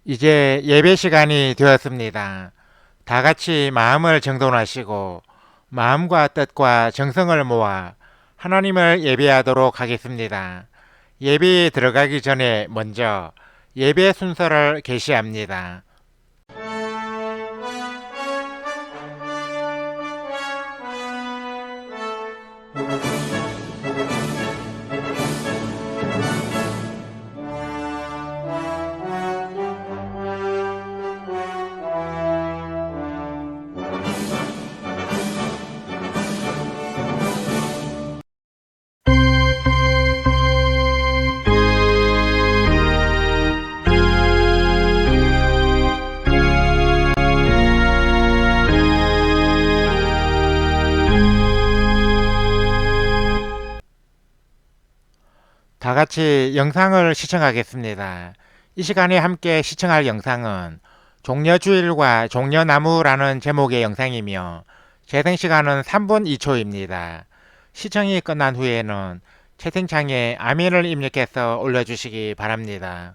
이제 예배 시간이 되었습니다. 다 같이 마음을 정돈하시고 마음과 뜻과 정성을 모아 하나님을 예배하도록 하겠습니다. 예배에 들어가기 전에 먼저 예배 순서를 게시합니다. 다 같이 영상을 시청하겠습니다. 이 시간에 함께 시청할 영상은 종려주일과 종려나무라는 제목의 영상이며 재생 시간은 3분 2초입니다. 시청이 끝난 후에는 채팅창에 아멘을 입력해서 올려주시기 바랍니다.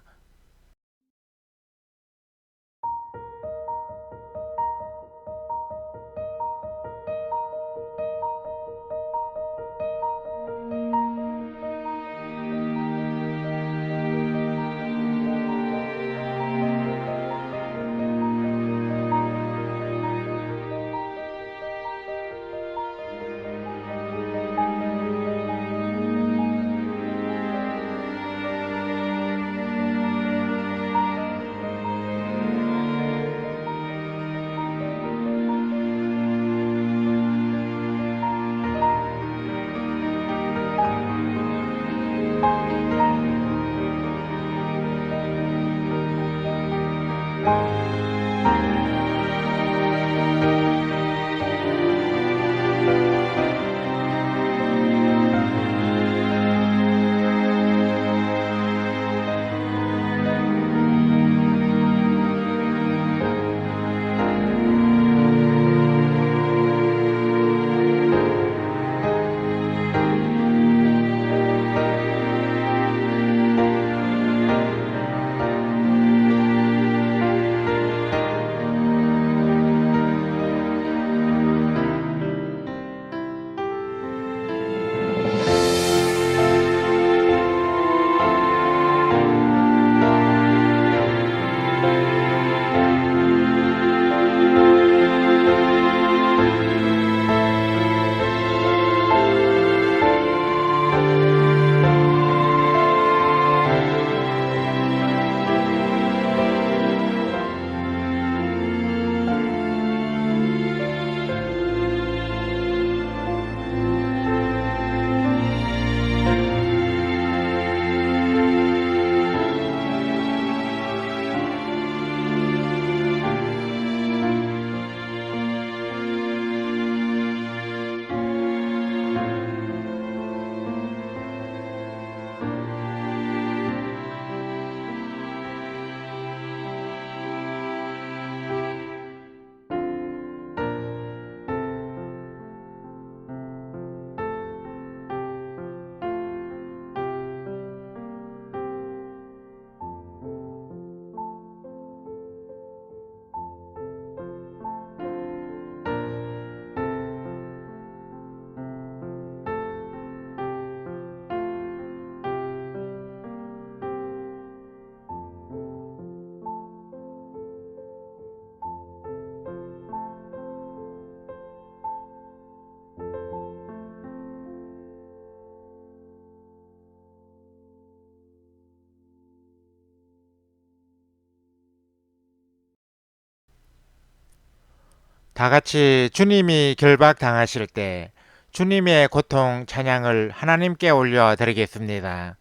다 같이 주님이 결박당하실 때 주님의 고통 찬양을 하나님께 올려 드리겠습니다.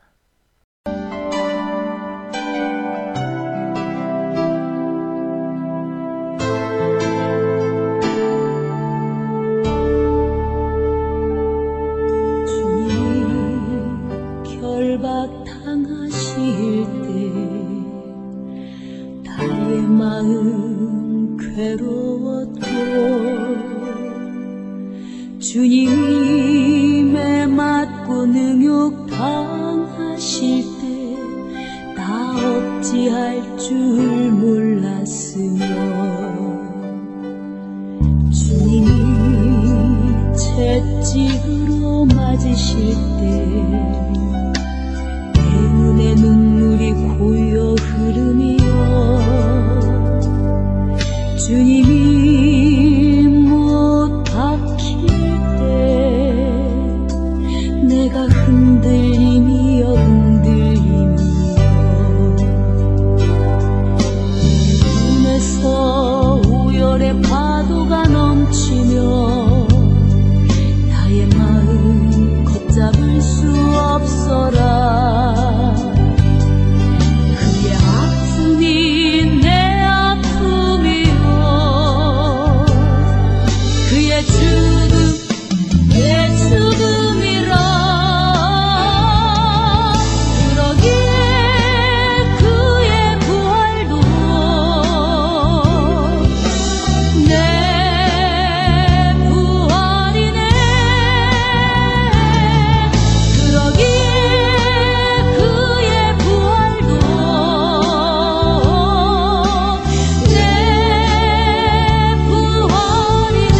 주님 결박당하실 때 나의 마음 괴로웠고 주님의 맞고 능욕당하실 때 나 어찌할 줄 주님이 채찍으로 맞으실 때 내 눈에 눈물이 고여 흐르며 주님이 못 박힐 때 내가 흔들림이여 흔들림이여 눈에서 우열의 파도가 넘치며 나의 마음 걷잡을 수 없어라. 그의 아픔이 내 아픔이요 그의 죽음 내 죽음이라. 그러기에 그의 부활도 내 부활이네. 그러기에 그의 부활도 내 부활이네.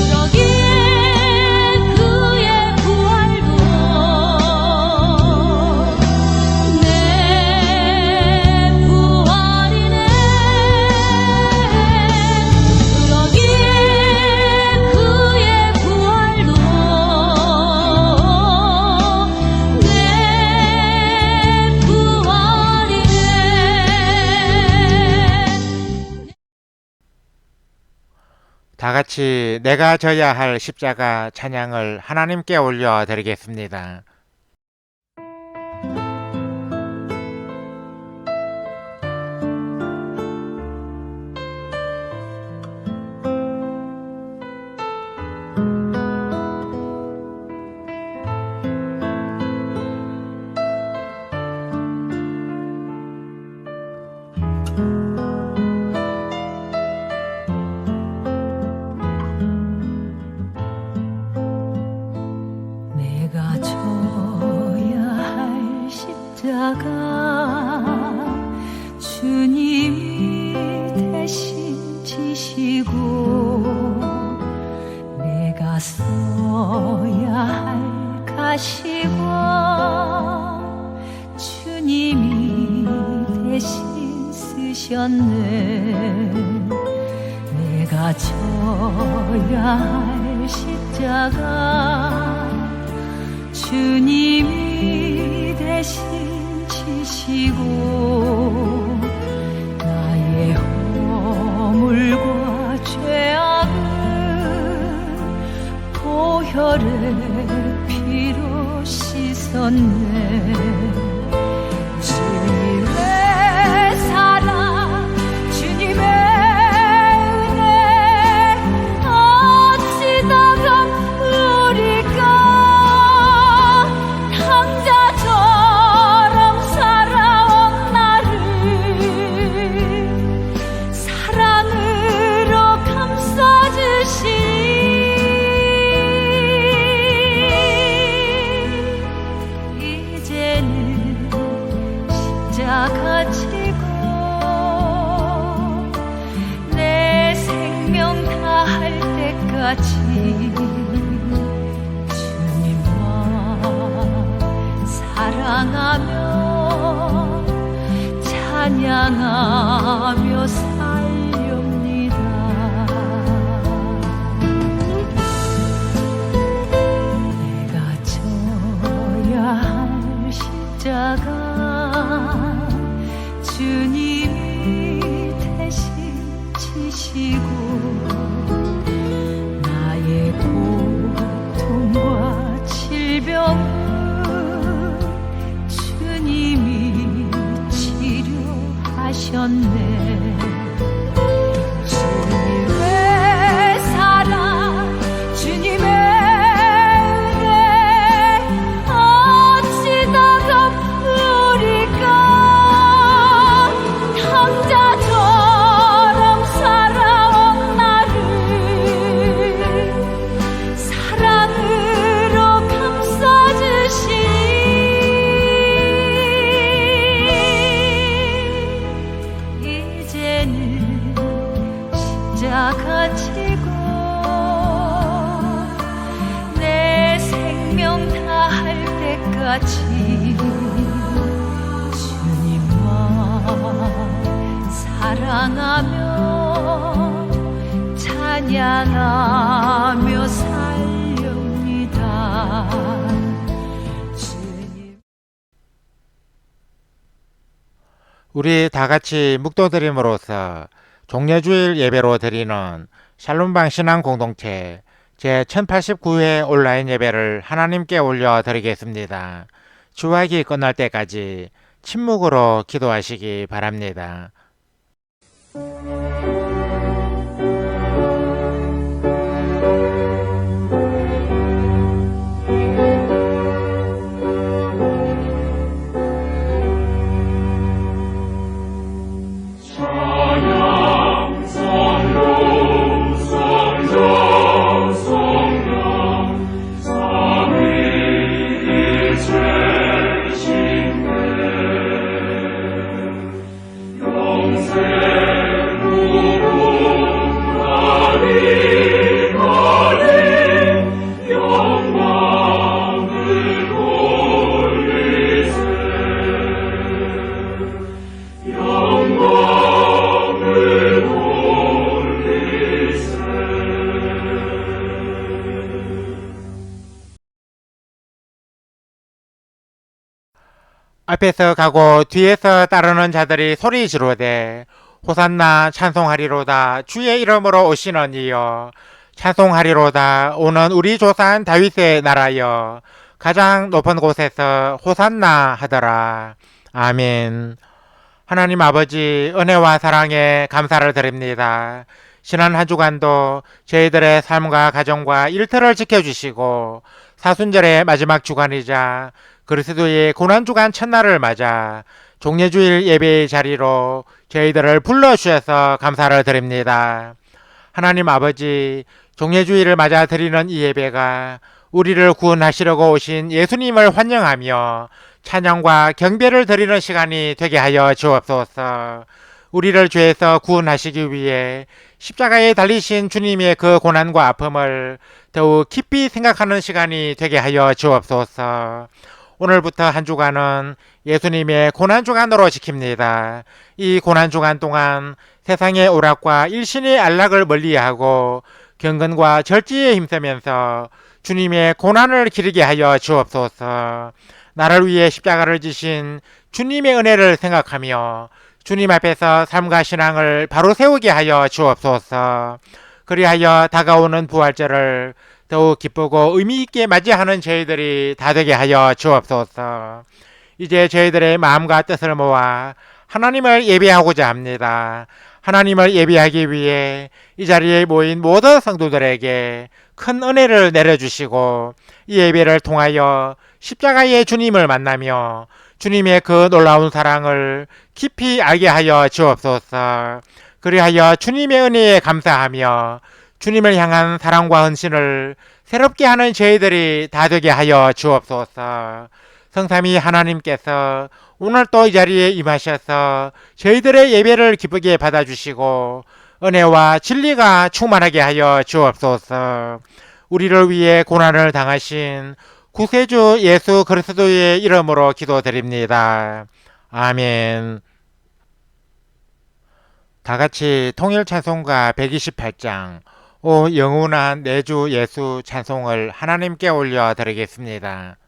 그러기에 그의 부활도 내 부활이네. 그러기에 그의 부활도 내 부활이네. 다 같이 내가 져야 할 십자가 찬양을 하나님께 올려드리겠습니다. 내가 져야 할 십자가 주님이 대신 지시고 내가 써야 할 가시와 주님이 대신 쓰셨네. 내가 져야 할 십자가 주님이 대신 지시고 나의 허물과 죄악을 보혈의 피로 씻었네. 주님의 사랑 주님의 은혜 어찌다가 우리가 탕자처럼 살아온 나를 사랑으로 감싸주시니 이제는 십자가 지고 내 생명 다할 때까지 사랑하며 찬양하며 살렵니다. 내가 져야 할 십자가 주님이 대신 지시고 나의 고통과 질병 하셨네. 주님의 사랑 주님의 은혜 어찌다가 우리가 탕자처럼 살아온 나를 사랑으로 감싸주시니 십자가 지고 내 생명 다할 때까지 주님만 사랑하며 찬양하며 살렵니다. 주님. 우리 다 같이 묵도드림으로써 종려주일 예배로 드리는 샬롬방 신앙 공동체 제1089회 온라인 예배를 하나님께 올려드리겠습니다. 주화기 끝날 때까지 침묵으로 기도하시기 바랍니다. 앞에서 가고 뒤에서 따르는 자들이 소리 지르되 호산나 찬송하리로다 주의 이름으로 오시는 이여 찬송하리로다 오는 우리 조상 다윗의 나라여 가장 높은 곳에서 호산나 하더라. 아멘. 하나님 아버지 은혜와 사랑에 감사를 드립니다. 지난 한 주간도 저희들의 삶과 가정과 일터를 지켜주시고 사순절의 마지막 주간이자 그리스도의 고난주간 첫날을 맞아 종려주일 예배의 자리로 저희들을 불러주셔서 감사를 드립니다. 하나님 아버지, 종려주일을 맞아 드리는 이 예배가 우리를 구원하시려고 오신 예수님을 환영하며 찬양과 경배를 드리는 시간이 되게 하여 주옵소서. 우리를 죄에서 구원하시기 위해 십자가에 달리신 주님의 그 고난과 아픔을 더욱 깊이 생각하는 시간이 되게 하여 주옵소서. 오늘부터 한 주간은 예수님의 고난주간으로 지킵니다. 이 고난주간 동안 세상의 오락과 일신의 안락을 멀리하고 경건과 절제에 힘쓰면서 주님의 고난을 기리게 하여 주옵소서. 나를 위해 십자가를 지신 주님의 은혜를 생각하며 주님 앞에서 삶과 신앙을 바로 세우게 하여 주옵소서. 그리하여 다가오는 부활절을 더욱 기쁘고 의미있게 맞이하는 저희들이 다 되게 하여 주옵소서. 이제 저희들의 마음과 뜻을 모아 하나님을 예배하고자 합니다. 하나님을 예배하기 위해 이 자리에 모인 모든 성도들에게 큰 은혜를 내려주시고 이 예배를 통하여 십자가의 주님을 만나며 주님의 그 놀라운 사랑을 깊이 알게 하여 주옵소서. 그리하여 주님의 은혜에 감사하며 주님을 향한 사랑과 헌신을 새롭게 하는 저희들이 다 되게 하여 주옵소서. 성삼위 하나님께서 오늘 또 이 자리에 임하셔서 저희들의 예배를 기쁘게 받아주시고 은혜와 진리가 충만하게 하여 주옵소서. 우리를 위해 고난을 당하신 구세주 예수 그리스도의 이름으로 기도드립니다. 아멘. 다같이 통일찬송가 128장 오 영원한 내 주 예수 찬송을 하나님께 올려드리겠습니다.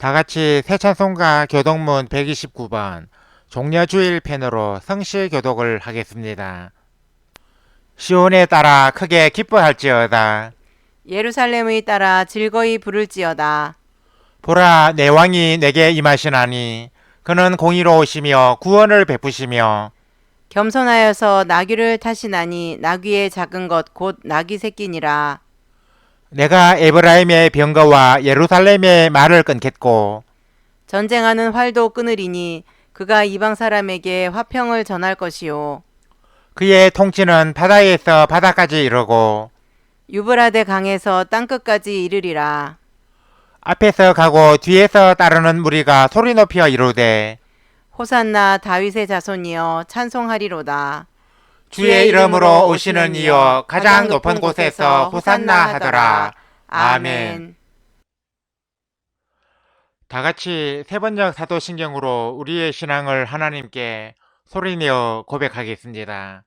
다 같이 새 찬송가 교독문 129번 종려주일 펜으로 성실 교독을 하겠습니다. 시온에 따라 크게 기뻐할지어다. 예루살렘의 따라 즐거이 부를지어다. 보라, 내 왕이 내게 임하시나니 그는 공의로우시며 구원을 베푸시며 겸손하여서 나귀를 타시나니 나귀의 작은 것 곧 나귀 새끼니라. 내가 에브라임의 병거와 예루살렘의 말을 끊겠고 전쟁하는 활도 끊으리니 그가 이방 사람에게 화평을 전할 것이요. 그의 통치는 바다에서 바다까지 이르고 유브라데 강에서 땅끝까지 이르리라. 앞에서 가고 뒤에서 따르는 무리가 소리 높여 이르되 호산나 다윗의 자손이여 찬송하리로다. 주의 이름으로 오시는 이여 가장 높은 곳에서 호산나 하더라. 아멘. 다 같이 세번역 사도신경으로 우리의 신앙을 하나님께 소리내어 고백하겠습니다.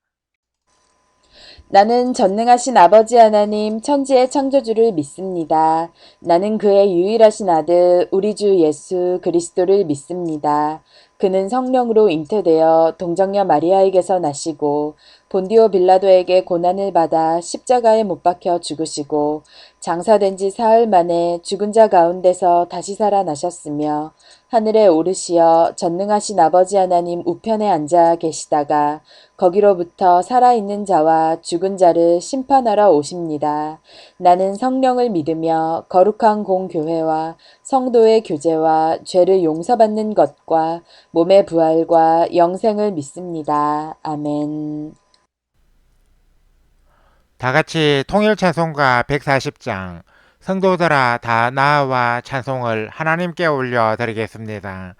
나는 전능하신 아버지 하나님 천지의 창조주를 믿습니다. 나는 그의 유일하신 아들 우리 주 예수 그리스도를 믿습니다. 그는 성령으로 잉태되어 동정녀 마리아에게서 나시고 본디오 빌라도에게 고난을 받아 십자가에 못 박혀 죽으시고 장사된 지 사흘 만에 죽은 자 가운데서 다시 살아나셨으며 하늘에 오르시어 전능하신 아버지 하나님 우편에 앉아 계시다가 거기로부터 살아있는 자와 죽은 자를 심판하러 오십니다. 나는 성령을 믿으며 거룩한 공교회와 성도의 교제와 죄를 용서받는 것과 몸의 부활과 영생을 믿습니다. 아멘. 다 같이 통일 찬송가 140장 성도들아 다 나아와 찬송을 하나님께 올려 드리겠습니다.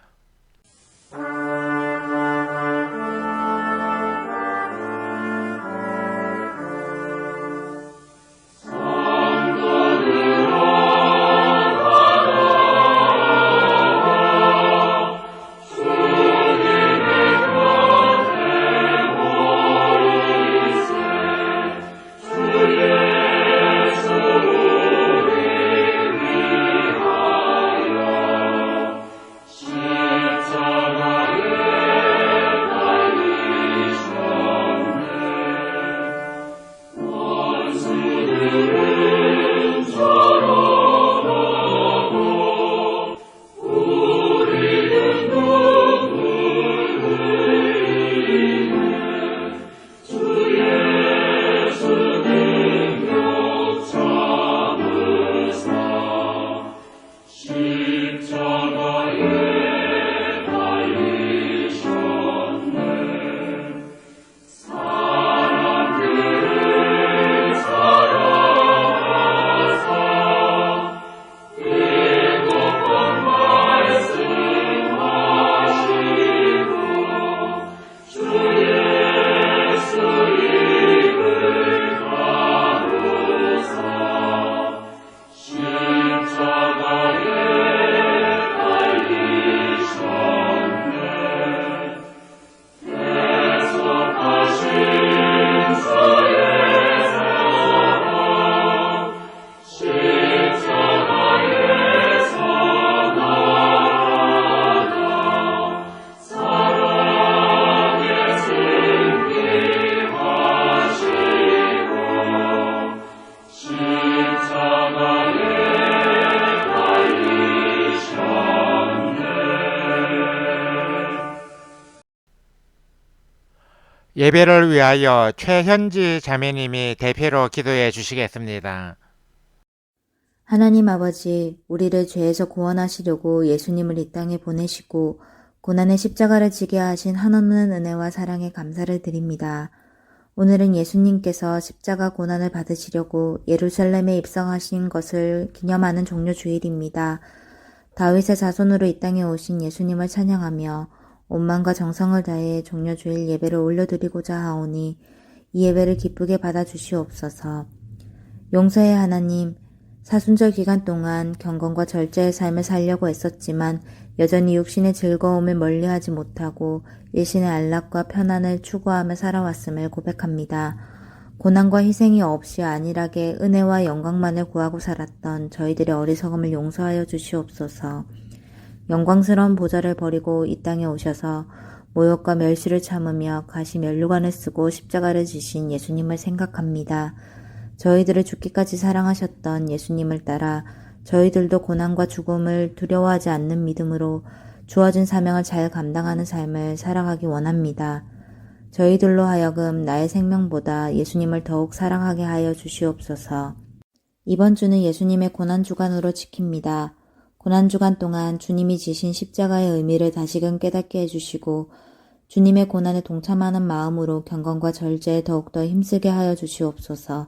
예배를 위하여 최현지 자매님이 대표로 기도해 주시겠습니다. 하나님 아버지, 우리를 죄에서 구원하시려고 예수님을 이 땅에 보내시고 고난의 십자가를 지게 하신 한없는 은혜와 사랑에 감사를 드립니다. 오늘은 예수님께서 십자가 고난을 받으시려고 예루살렘에 입성하신 것을 기념하는 종려주일입니다. 다윗의 자손으로 이 땅에 오신 예수님을 찬양하며 온 마음과 정성을 다해 종려주일 예배를 올려드리고자 하오니 이 예배를 기쁘게 받아주시옵소서. 용서의 하나님, 사순절 기간 동안 경건과 절제의 삶을 살려고 애썼지만 여전히 육신의 즐거움을 멀리하지 못하고 일신의 안락과 편안을 추구하며 살아왔음을 고백합니다. 고난과 희생이 없이 안일하게 은혜와 영광만을 구하고 살았던 저희들의 어리석음을 용서하여 주시옵소서. 영광스러운 보좌를 버리고 이 땅에 오셔서 모욕과 멸시를 참으며 가시 면류관을 쓰고 십자가를 지신 예수님을 생각합니다. 저희들을 죽기까지 사랑하셨던 예수님을 따라 저희들도 고난과 죽음을 두려워하지 않는 믿음으로 주어진 사명을 잘 감당하는 삶을 살아가기 원합니다. 저희들로 하여금 나의 생명보다 예수님을 더욱 사랑하게 하여 주시옵소서. 이번 주는 예수님의 고난주간으로 지킵니다. 고난주간 동안 주님이 지신 십자가의 의미를 다시금 깨닫게 해주시고 주님의 고난에 동참하는 마음으로 경건과 절제에 더욱더 힘쓰게 하여 주시옵소서.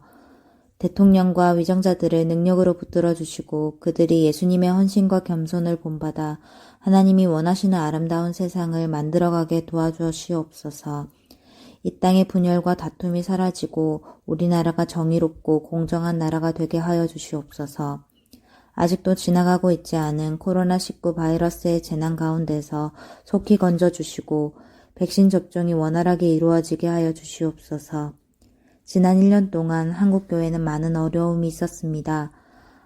대통령과 위정자들을 능력으로 붙들어 주시고 그들이 예수님의 헌신과 겸손을 본받아 하나님이 원하시는 아름다운 세상을 만들어가게 도와주시옵소서. 이 땅의 분열과 다툼이 사라지고 우리나라가 정의롭고 공정한 나라가 되게 하여 주시옵소서. 아직도 지나가고 있지 않은 코로나19 바이러스의 재난 가운데서 속히 건져주시고 백신 접종이 원활하게 이루어지게 하여 주시옵소서. 지난 1년 동안 한국교회는 많은 어려움이 있었습니다.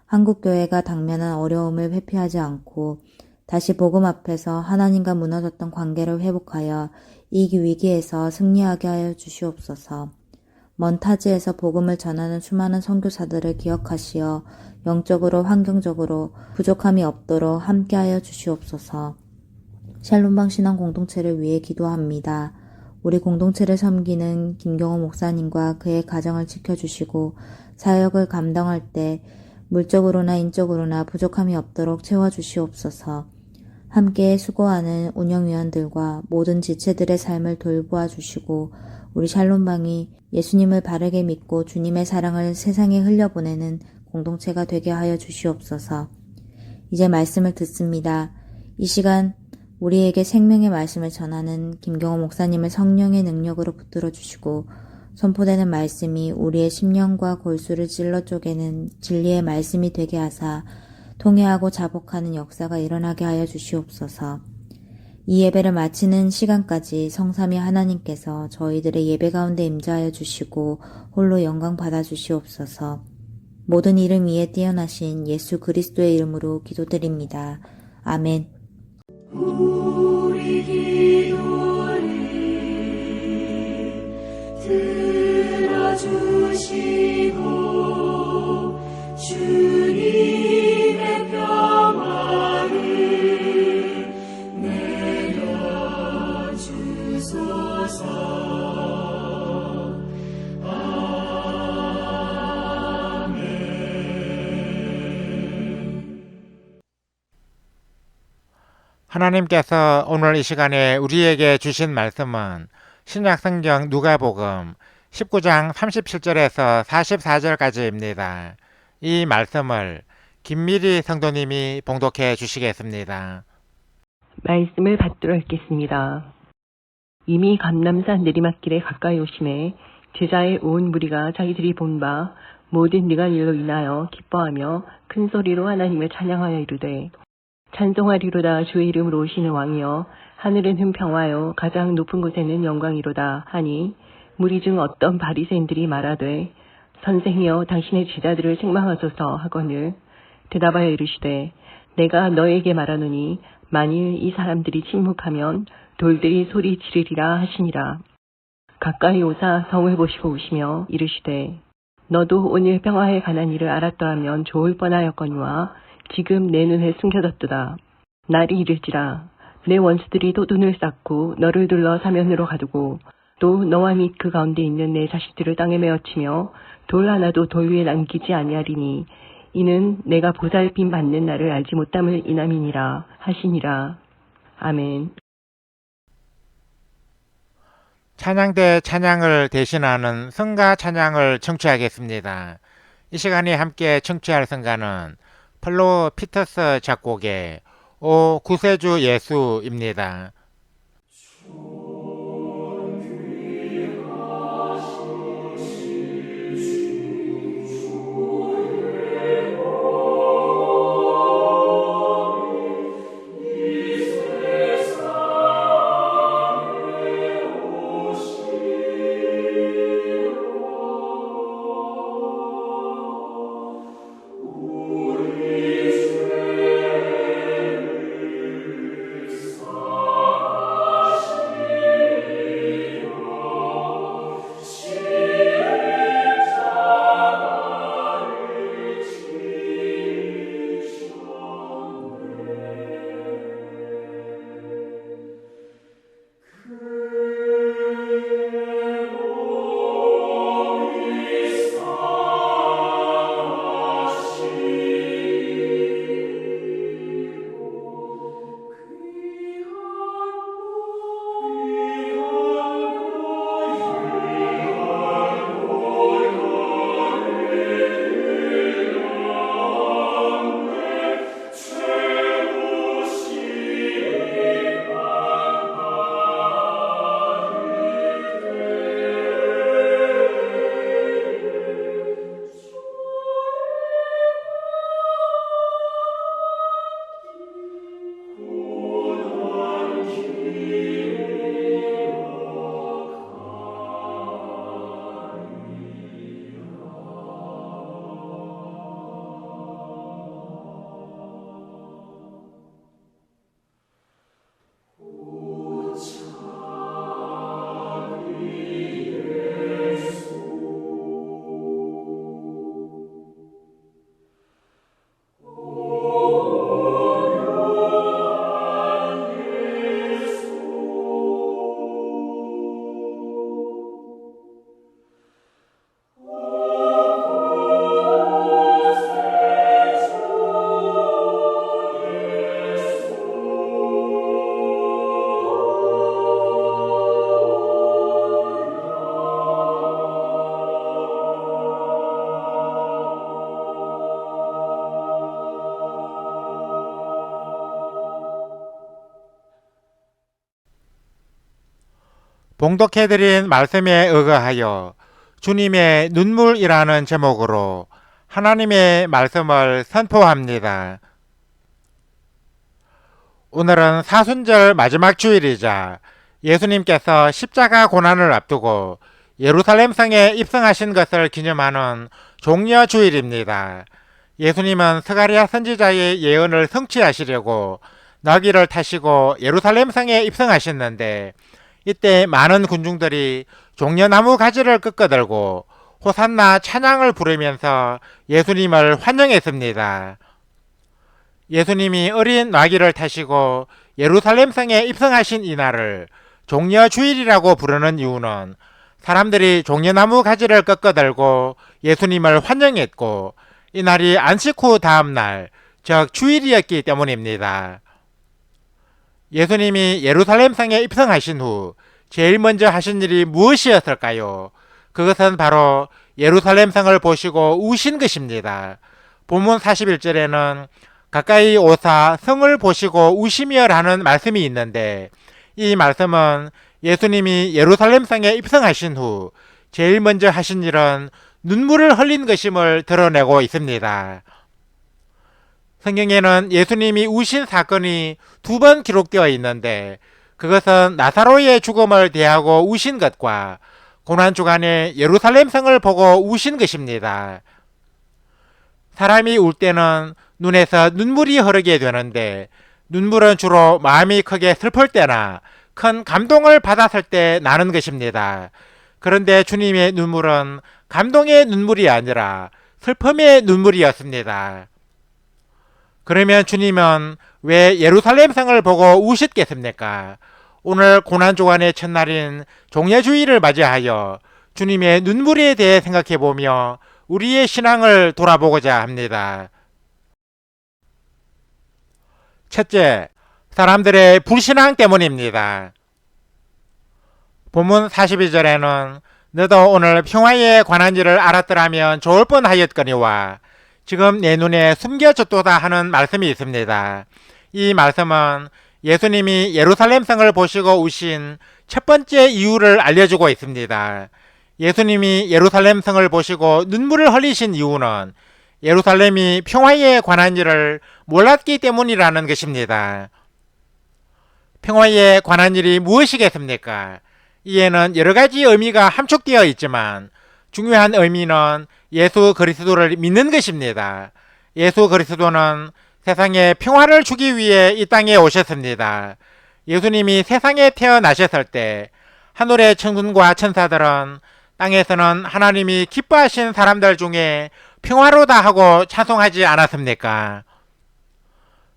한국교회가 당면한 어려움을 회피하지 않고 다시 복음 앞에서 하나님과 무너졌던 관계를 회복하여 이 위기에서 승리하게 하여 주시옵소서. 먼 타지에서 복음을 전하는 수많은 선교사들을 기억하시어 영적으로 환경적으로 부족함이 없도록 함께하여 주시옵소서. 샬롬방 신앙 공동체를 위해 기도합니다. 우리 공동체를 섬기는 김경호 목사님과 그의 가정을 지켜주시고 사역을 감당할 때 물적으로나 인적으로나 부족함이 없도록 채워주시옵소서. 함께 수고하는 운영위원들과 모든 지체들의 삶을 돌보아 주시고 우리 샬롬방이 예수님을 바르게 믿고 주님의 사랑을 세상에 흘려보내는 공동체가 되게 하여 주시옵소서. 이제 말씀을 듣습니다. 이 시간 우리에게 생명의 말씀을 전하는 김경호 목사님을 성령의 능력으로 붙들어 주시고 선포되는 말씀이 우리의 심령과 골수를 찔러 쪼개는 진리의 말씀이 되게 하사 통회하고 자복하는 역사가 일어나게 하여 주시옵소서. 이 예배를 마치는 시간까지 성삼위 하나님께서 저희들의 예배 가운데 임재하여 주시고 홀로 영광 받아 주시옵소서. 모든 이름 위에 뛰어나신 예수 그리스도의 이름으로 기도드립니다. 아멘. 우리 기도를 들어주시고 주님의 평화를 내려주소서. 하나님께서 오늘 이 시간에 우리에게 주신 말씀은 신약성경 누가복음 19장 37절에서 44절까지입니다. 이 말씀을 김미리 성도님이 봉독해 주시겠습니다. 말씀을 받들어 읽겠습니다. 이미 감람산 내리막길에 가까이 오심에 제자의 온 무리가 자기들이 본 바 모든 능한 일로 인하여 기뻐하며 큰 소리로 하나님을 찬양하여 이르되 찬송하리로다 주의 이름으로 오시는 왕이여 하늘은 평화요 가장 높은 곳에는 영광이로다 하니 무리 중 어떤 바리새인들이 말하되 선생이여 당신의 제자들을 책망하소서 하거늘 대답하여 이르시되 내가 너에게 말하노니 만일 이 사람들이 침묵하면 돌들이 소리 지르리라 하시니라. 가까이 오사 성을 보시고 오시며 이르시되 너도 오늘 평화에 관한 일을 알았더라면 좋을 뻔하였거니와 지금 내 눈에 숨겨졌도다. 날이 이를지라 내 원수들이 또 눈을 쌓고 너를 둘러 사면으로 가두고 또 너와 및 그 가운데 있는 내 자식들을 땅에 메어치며 돌 하나도 돌 위에 남기지 아니하리니 이는 내가 보살핌 받는 날을 알지 못함을 인함이니라 하시니라. 아멘. 찬양대 찬양을 대신하는 성가 찬양을 청취하겠습니다. 이 시간에 함께 청취할 성가는 폴로 피터스 작곡의 오 구세주 예수입니다. 봉독해드린 말씀에 의거하여 주님의 눈물이라는 제목으로 하나님의 말씀을 선포합니다. 오늘은 사순절 마지막 주일이자 예수님께서 십자가 고난을 앞두고 예루살렘 성에 입성하신 것을 기념하는 종려 주일입니다. 예수님은 스가랴 선지자의 예언을 성취하시려고 나귀를 타시고 예루살렘 성에 입성하셨는데, 이때 많은 군중들이 종려나무 가지를 끄끄들고 호산나 찬양을 부르면서 예수님을 환영했습니다. 예수님이 어린 나귀를 타시고 예루살렘 성에 입성하신 이날을 종려 주일이라고 부르는 이유는 사람들이 종려나무 가지를 꺾어들고 예수님을 환영했고, 이날이 안식 후 다음날, 즉 주일이었기 때문입니다. 예수님이 예루살렘 성에 입성하신 후 제일 먼저 하신 일이 무엇이었을까요? 그것은 바로 예루살렘 성을 보시고 우신 것입니다. 본문 41절에는 가까이 오사 성을 보시고 우시며라는 말씀이 있는데, 이 말씀은 예수님이 예루살렘 성에 입성하신 후 제일 먼저 하신 일은 눈물을 흘린 것임을 드러내고 있습니다. 성경에는 예수님이 우신 사건이 2번 기록되어 있는데, 그것은 나사로의 죽음을 대하고 우신 것과 고난주간에 예루살렘 성을 보고 우신 것입니다. 사람이 울 때는 눈에서 눈물이 흐르게 되는데, 눈물은 주로 마음이 크게 슬플 때나 큰 감동을 받았을 때 나는 것입니다. 그런데 주님의 눈물은 감동의 눈물이 아니라 슬픔의 눈물이었습니다. 그러면 주님은 왜 예루살렘 성을 보고 우셨겠습니까? 오늘 고난주간의 첫날인 종려주일을 맞이하여 주님의 눈물에 대해 생각해보며 우리의 신앙을 돌아보고자 합니다. 첫째, 사람들의 불신앙 때문입니다. 본문 42절에는 너도 오늘 평화에 관한 일을 알았더라면 좋을 뻔하였거니와 지금 내 눈에 숨겨졌도다 하는 말씀이 있습니다. 이 말씀은 예수님이 예루살렘 성을 보시고 우신 첫 번째 이유를 알려주고 있습니다. 예수님이 예루살렘 성을 보시고 눈물을 흘리신 이유는 예루살렘이 평화에 관한 일을 몰랐기 때문이라는 것입니다. 평화에 관한 일이 무엇이겠습니까? 이에는 여러 가지 의미가 함축되어 있지만 중요한 의미는 예수 그리스도를 믿는 것입니다. 예수 그리스도는 세상에 평화를 주기 위해 이 땅에 오셨습니다. 예수님이 세상에 태어나셨을 때 하늘의 천군과 천사들은 땅에서는 하나님이 기뻐하신 사람들 중에 평화로다 하고 찬송하지 않았습니까?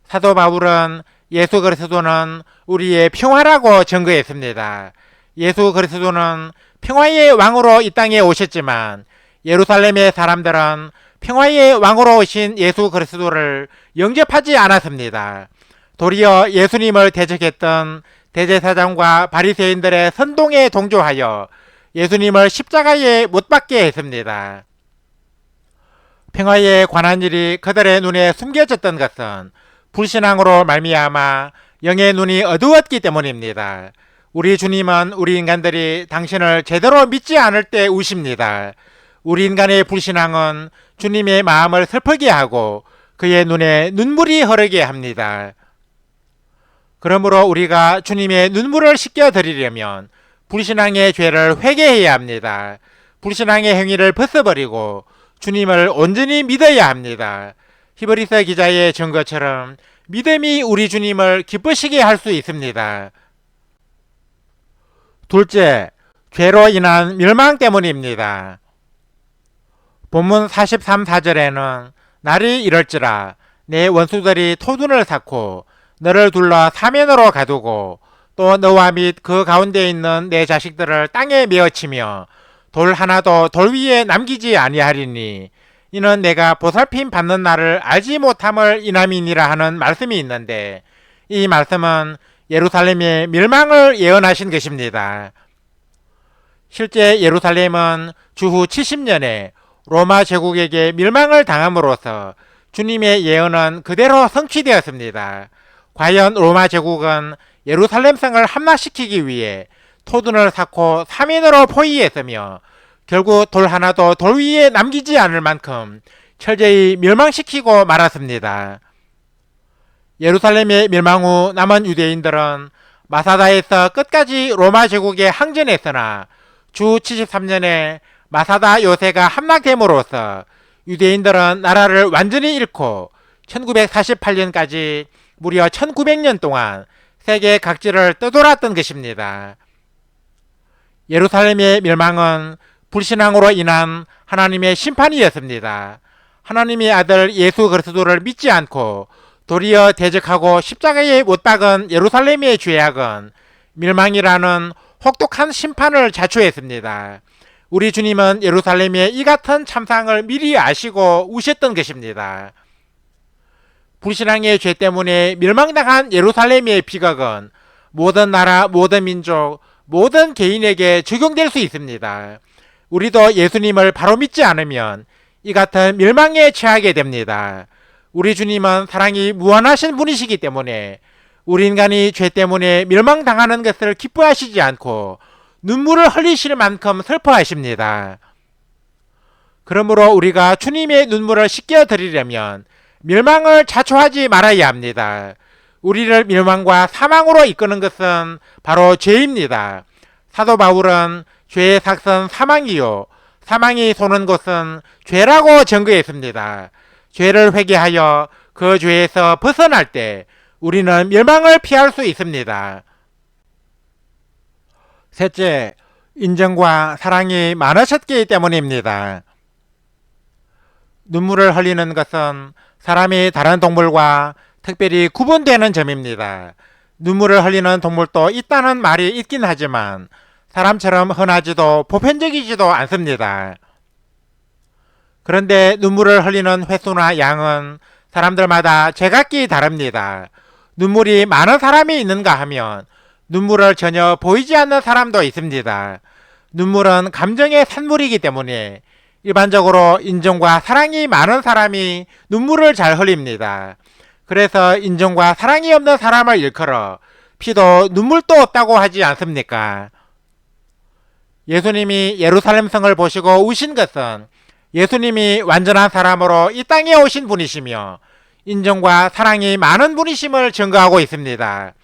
사도 바울은 예수 그리스도는 우리의 평화라고 증거했습니다. 예수 그리스도는 평화의 왕으로 이 땅에 오셨지만 예루살렘의 사람들은 평화의 왕으로 오신 예수 그리스도를 영접하지 않았습니다. 도리어 예수님을 대적했던 대제사장과 바리새인들의 선동에 동조하여 예수님을 십자가에 못 박게 했습니다. 평화에 관한 일이 그들의 눈에 숨겨졌던 것은 불신앙으로 말미암아 영의 눈이 어두웠기 때문입니다. 우리 주님은 우리 인간들이 당신을 제대로 믿지 않을 때 우십니다. 우리 인간의 불신앙은 주님의 마음을 슬프게 하고 그의 눈에 눈물이 흐르게 합니다. 그러므로 우리가 주님의 눈물을 씻겨드리려면 불신앙의 죄를 회개해야 합니다. 불신앙의 행위를 벗어버리고 주님을 온전히 믿어야 합니다. 히브리서 기자의 증거처럼 믿음이 우리 주님을 기쁘시게 할 수 있습니다. 둘째, 죄로 인한 멸망 때문입니다. 본문 43, 4절에는 날이 이럴지라 내 원수들이 토둔을 쌓고 너를 둘러 사면으로 가두고 또 너와 및 그 가운데 있는 내 자식들을 땅에 메어치며 돌 하나도 돌 위에 남기지 아니하리니 이는 내가 보살핌 받는 날을 알지 못함을 인함이니라 하는 말씀이 있는데, 이 말씀은 예루살렘의 멸망을 예언하신 것입니다. 실제 예루살렘은 주후 70년에 로마 제국에게 멸망을 당함으로써 주님의 예언은 그대로 성취되었습니다. 과연 로마 제국은 예루살렘 성을 함락시키기 위해 토둔을 쌓고 3인으로 포위했으며 결국 돌 하나도 돌 위에 남기지 않을 만큼 철저히 멸망시키고 말았습니다. 예루살렘의 멸망 후 남은 유대인들은 마사다에서 끝까지 로마 제국에 항전했으나 주 73년에 마사다 요새가 함락됨으로써 유대인들은 나라를 완전히 잃고 1948년까지 무려 1900년 동안 세계 각지를 떠돌았던 것입니다. 예루살렘의 멸망은 불신앙으로 인한 하나님의 심판이었습니다. 하나님의 아들 예수 그리스도를 믿지 않고 도리어 대적하고 십자가에 못 박은 예루살렘의 죄악은 멸망이라는 혹독한 심판을 자초했습니다. 우리 주님은 예루살렘의 이 같은 참상을 미리 아시고 우셨던 것입니다. 불신앙의 죄 때문에 멸망당한 예루살렘의 비극은 모든 나라, 모든 민족, 모든 개인에게 적용될 수 있습니다. 우리도 예수님을 바로 믿지 않으면 이 같은 멸망에 처하게 됩니다. 우리 주님은 사랑이 무한하신 분이시기 때문에 우리 인간이 죄 때문에 멸망당하는 것을 기뻐하시지 않고 눈물을 흘리실 만큼 슬퍼하십니다. 그러므로 우리가 주님의 눈물을 씻겨드리려면 멸망을 자초하지 말아야 합니다. 우리를 멸망과 사망으로 이끄는 것은 바로 죄입니다. 사도 바울은 죄의 삭은 사망이요 사망이 솟는 곳은 죄라고 증거했습니다. 죄를 회개하여 그 죄에서 벗어날 때 우리는 멸망을 피할 수 있습니다. 셋째, 인정과 사랑이 많으셨기 때문입니다. 눈물을 흘리는 것은 사람이 다른 동물과 특별히 구분되는 점입니다. 눈물을 흘리는 동물도 있다는 말이 있긴 하지만 사람처럼 흔하지도 보편적이지도 않습니다. 그런데 눈물을 흘리는 횟수나 양은 사람들마다 제각기 다릅니다. 눈물이 많은 사람이 있는가 하면 눈물을 전혀 보이지 않는 사람도 있습니다. 눈물은 감정의 산물이기 때문에 일반적으로 인정과 사랑이 많은 사람이 눈물을 잘 흘립니다. 그래서 인정과 사랑이 없는 사람을 일컬어 피도 눈물도 없다고 하지 않습니까? 예수님이 예루살렘 성을 보시고 우신 것은 예수님이 완전한 사람으로 이 땅에 오신 분이시며 인정과 사랑이 많은 분이심을 증거하고 있습니다.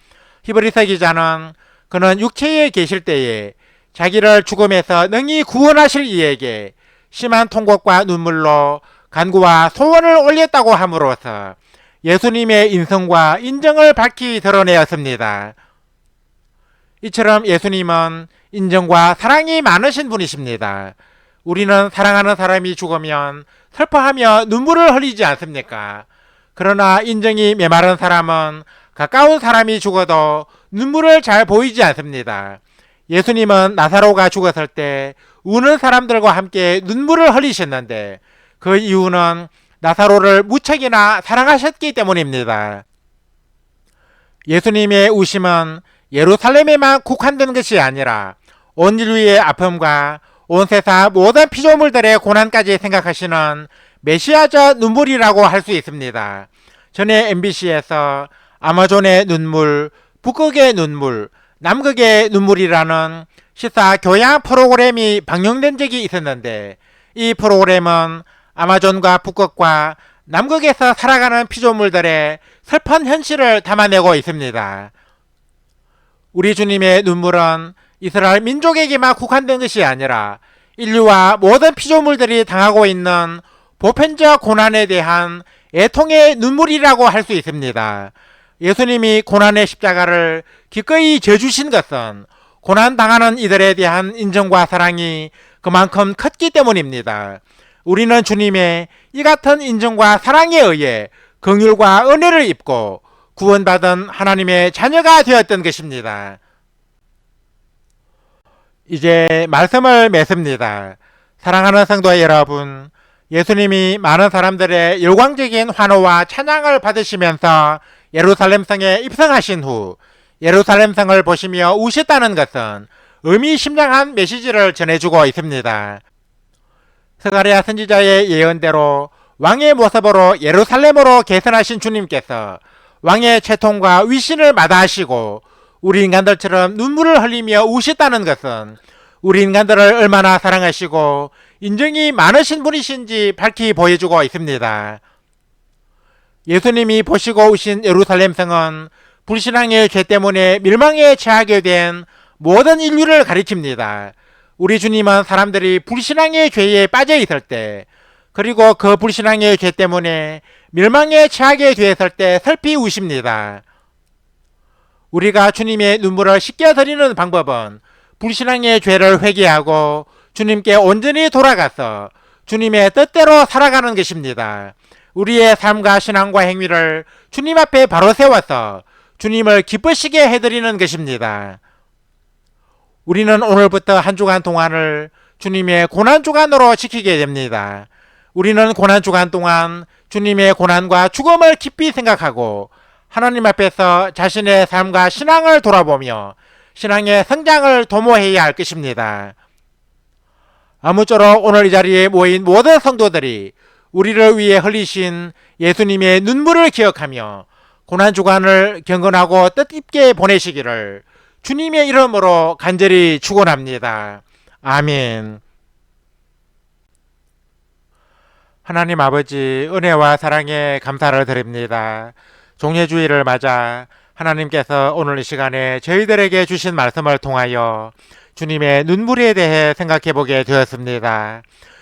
히브리서 기자는 그는 육체에 계실 때에 자기를 죽음에서 능히 구원하실 이에게 심한 통곡과 눈물로 간구와 소원을 올렸다고 함으로써 예수님의 인성과 인정을 밝히 드러내었습니다. 이처럼 예수님은 인정과 사랑이 많으신 분이십니다. 우리는 사랑하는 사람이 죽으면 슬퍼하며 눈물을 흘리지 않습니까? 그러나 인정이 메마른 사람은 가까운 사람이 죽어도 눈물을 잘 보이지 않습니다. 예수님은 나사로가 죽었을 때 우는 사람들과 함께 눈물을 흘리셨는데 그 이유는 나사로를 무척이나 사랑하셨기 때문입니다. 예수님의 우심은 예루살렘에만 국한된 것이 아니라 온 인류의 아픔과 온 세상 모든 피조물들의 고난까지 생각하시는 메시아적 눈물이라고 할 수 있습니다. 전에 MBC에서 아마존의 눈물, 북극의 눈물, 남극의 눈물이라는 시사 교양 프로그램이 방영된 적이 있었는데 이 프로그램은 아마존과 북극과 남극에서 살아가는 피조물들의 슬픈 현실을 담아내고 있습니다. 우리 주님의 눈물은 이스라엘 민족에게만 국한된 것이 아니라 인류와 모든 피조물들이 당하고 있는 보편적 고난에 대한 애통의 눈물이라고 할 수 있습니다. 예수님이 고난의 십자가를 기꺼이 져주신 것은 고난당하는 이들에 대한 인정과 사랑이 그만큼 컸기 때문입니다. 우리는 주님의 이 같은 인정과 사랑에 의해 긍휼과 은혜를 입고 구원받은 하나님의 자녀가 되었던 것입니다. 이제 말씀을 맺습니다. 사랑하는 성도 여러분, 예수님이 많은 사람들의 열광적인 환호와 찬양을 받으시면서 예루살렘 성에 입성하신 후 예루살렘 성을 보시며 우셨다는 것은 의미심장한 메시지를 전해주고 있습니다. 스가랴 선지자의 예언대로 왕의 모습으로 예루살렘으로 계선하신 주님께서 왕의 채통과 위신을 마다하시고 우리 인간들처럼 눈물을 흘리며 우셨다는 것은 우리 인간들을 얼마나 사랑하시고 인정이 많으신 분이신지 밝히 보여주고 있습니다. 예수님이 보시고 오신 예루살렘 성은 불신앙의 죄 때문에 멸망에 처하게 된 모든 인류를 가리킵니다. 우리 주님은 사람들이 불신앙의 죄에 빠져 있을 때, 그리고 그 불신앙의 죄 때문에 멸망에 처하게 되었을 때 슬피 우십니다. 우리가 주님의 눈물을 씻겨 드리는 방법은 불신앙의 죄를 회개하고 주님께 온전히 돌아가서 주님의 뜻대로 살아가는 것입니다. 우리의 삶과 신앙과 행위를 주님 앞에 바로 세워서 주님을 기쁘시게 해드리는 것입니다. 우리는 오늘부터 한 주간 동안을 주님의 고난주간으로 지키게 됩니다. 우리는 고난주간 동안 주님의 고난과 죽음을 깊이 생각하고 하나님 앞에서 자신의 삶과 신앙을 돌아보며 신앙의 성장을 도모해야 할 것입니다. 아무쪼록 오늘 이 자리에 모인 모든 성도들이 우리를 위해 흘리신 예수님의 눈물을 기억하며 고난주간을 경건하고 뜻깊게 보내시기를 주님의 이름으로 간절히 축원합니다. 아멘. 하나님 아버지, 은혜와 사랑에 감사를 드립니다. 종례주일을 맞아 하나님께서 오늘 이 시간에 저희들에게 주신 말씀을 통하여 주님의 눈물에 대해 생각해 보게 되었습니다.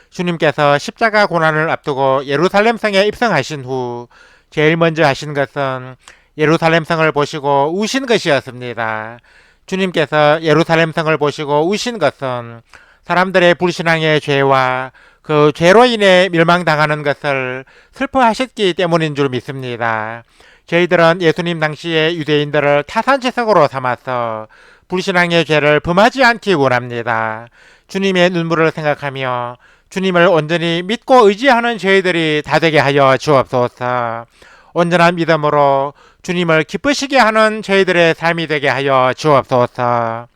주님께서 십자가 고난을 앞두고 예루살렘 성에 입성하신 후 제일 먼저 하신 것은 예루살렘 성을 보시고 우신 것이었습니다. 주님께서 예루살렘 성을 보시고 우신 것은 사람들의 불신앙의 죄와 그 죄로 인해 멸망당하는 것을 슬퍼하셨기 때문인 줄 믿습니다. 저희들은 예수님 당시의 유대인들을 타산지석으로 삼아서 불신앙의 죄를 범하지 않기 원합니다. 주님의 눈물을 생각하며 주님을 온전히 믿고 의지하는 저희들이 다 되게 하여 주옵소서. 온전한 믿음으로 주님을 기쁘시게 하는 저희들의 삶이 되게 하여 주옵소서.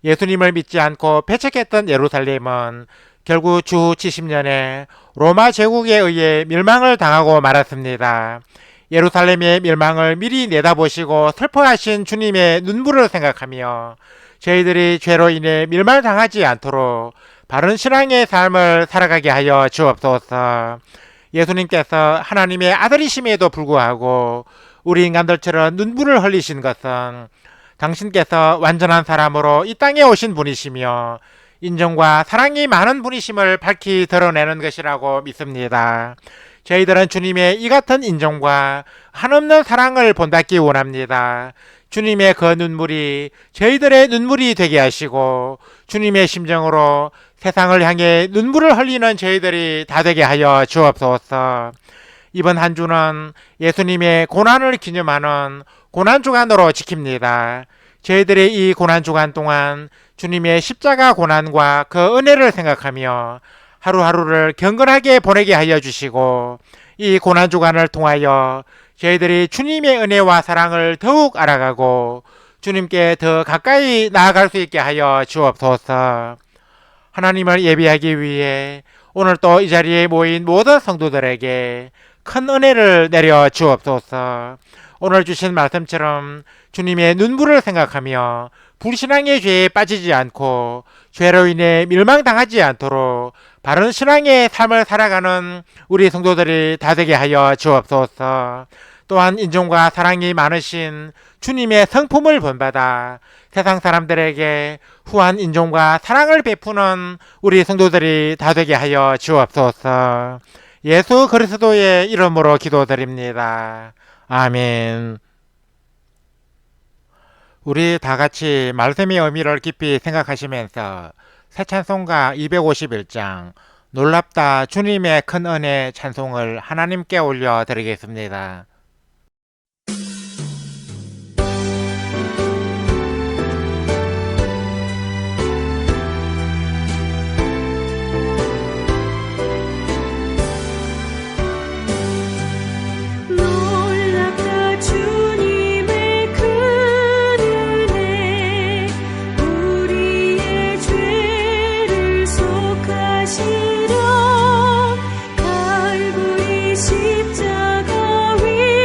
예수님을 믿지 않고 배척했던 예루살렘은 결국 주 70년에 로마 제국에 의해 멸망을 당하고 말았습니다. 예루살렘의 멸망을 미리 내다보시고 슬퍼하신 주님의 눈물을 생각하며 저희들이 죄로 인해 멸망당하지 않도록 바른 신앙의 삶을 살아가게 하여 주옵소서. 예수님께서 하나님의 아들이심에도 불구하고 우리 인간들처럼 눈물을 흘리신 것은 당신께서 완전한 사람으로 이 땅에 오신 분이시며 인정과 사랑이 많은 분이심을 밝히 드러내는 것이라고 믿습니다. 저희들은 주님의 이 같은 인정과 한없는 사랑을 본받기 원합니다. 주님의 그 눈물이 저희들의 눈물이 되게 하시고 주님의 심정으로 세상을 향해 눈물을 흘리는 저희들이 다 되게 하여 주옵소서. 이번 한 주는 예수님의 고난을 기념하는 고난주간으로 지킵니다. 저희들의 이 고난주간 동안 주님의 십자가 고난과 그 은혜를 생각하며 하루하루를 경건하게 보내게 하여 주시고 이 고난주간을 통하여 저희들이 주님의 은혜와 사랑을 더욱 알아가고 주님께 더 가까이 나아갈 수 있게 하여 주옵소서. 하나님을 예배하기 위해 오늘 또 이 자리에 모인 모든 성도들에게 큰 은혜를 내려 주옵소서. 오늘 주신 말씀처럼 주님의 눈물을 생각하며 불신앙의 죄에 빠지지 않고 죄로 인해 멸망당하지 않도록 바른 신앙의 삶을 살아가는 우리 성도들이 다 되게 하여 주옵소서. 또한 인정과 사랑이 많으신 주님의 성품을 본받아 세상 사람들에게 후한 인정과 사랑을 베푸는 우리 성도들이 다 되게 하여 주옵소서. 예수 그리스도의 이름으로 기도드립니다. 아멘. 우리 다 같이 말씀의 의미를 깊이 생각하시면서 새 찬송가 251장 놀랍다 주님의 큰 은혜 찬송을 하나님께 올려드리겠습니다. 놀랍다 주님의 큰 은혜 우리의 죄를 속하시려 갈보리 십자가 위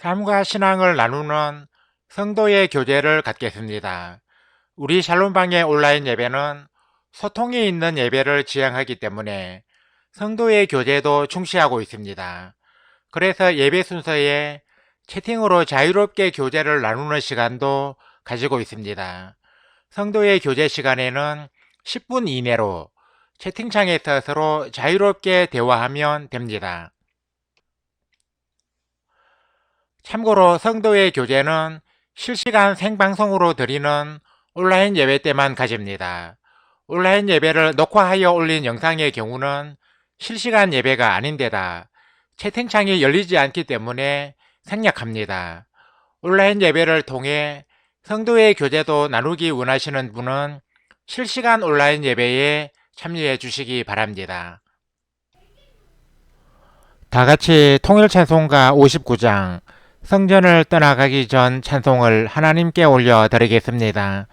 삶과 신앙을 나누는 성도의 교제를 갖겠습니다. 우리 샬롬방의 온라인 예배는 소통이 있는 예배를 지향하기 때문에 성도의 교제도 중시하고 있습니다. 그래서 예배 순서에 채팅으로 자유롭게 교제를 나누는 시간도 가지고 있습니다. 성도의 교제 시간에는 10분 이내로 채팅창에서 서로 자유롭게 대화하면 됩니다. 참고로 성도의 교제는 실시간 생방송으로 드리는 온라인 예배 때만 가집니다. 온라인 예배를 녹화하여 올린 영상의 경우는 실시간 예배가 아닌데다 채팅창이 열리지 않기 때문에 생략합니다. 온라인 예배를 통해 성도의 교제도 나누기 원하시는 분은 실시간 온라인 예배에 참여해 주시기 바랍니다. 다같이 통일찬송가 59장 성전을 떠나가기 전 찬송을 하나님께 올려드리겠습니다.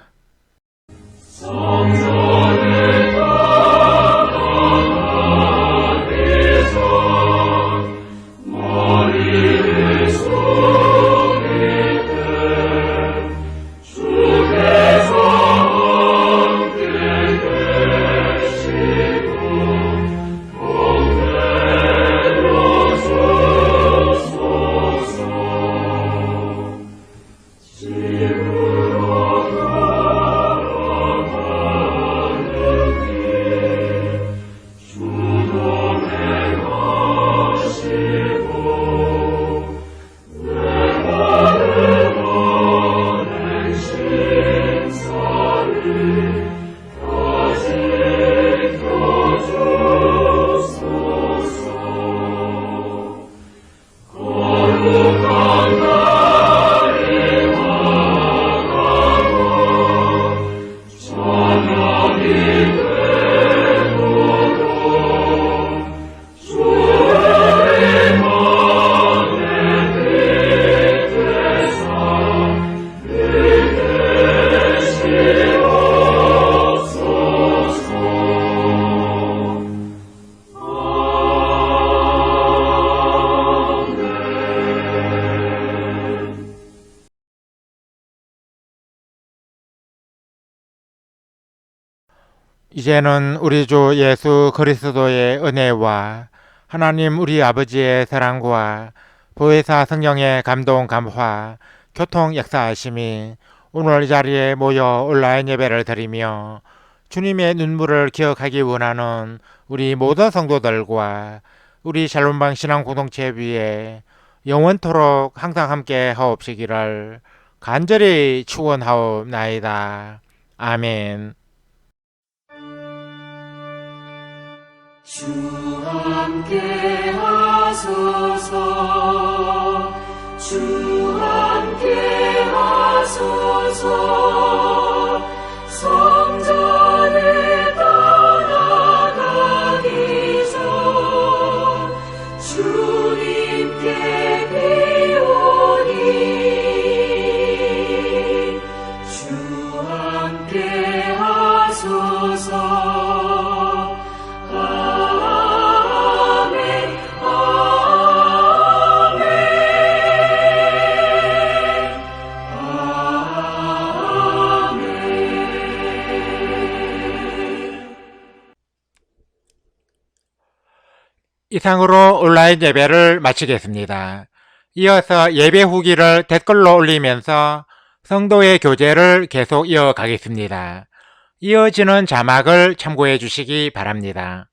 이제는 우리 주 예수 그리스도의 은혜와 하나님 우리 아버지의 사랑과 보혜사 성령의 감동 감화 교통 역사하심이 오늘 이 자리에 모여 온라인 예배를 드리며 주님의 눈물을 기억하기 원하는 우리 모든 성도들과 우리 샬롬방 신앙 공동체 위에 영원토록 항상 함께 하옵시기를 간절히 축원하옵나이다. 아멘. 주 함께 하소서 주 함께 하소서 성전에 떠나가기 전 주님께 비오니 주 함께 하소서 이상으로 온라인 예배를 마치겠습니다. 이어서 예배 후기를 댓글로 올리면서 성도의 교제를 계속 이어가겠습니다. 이어지는 자막을 참고해 주시기 바랍니다.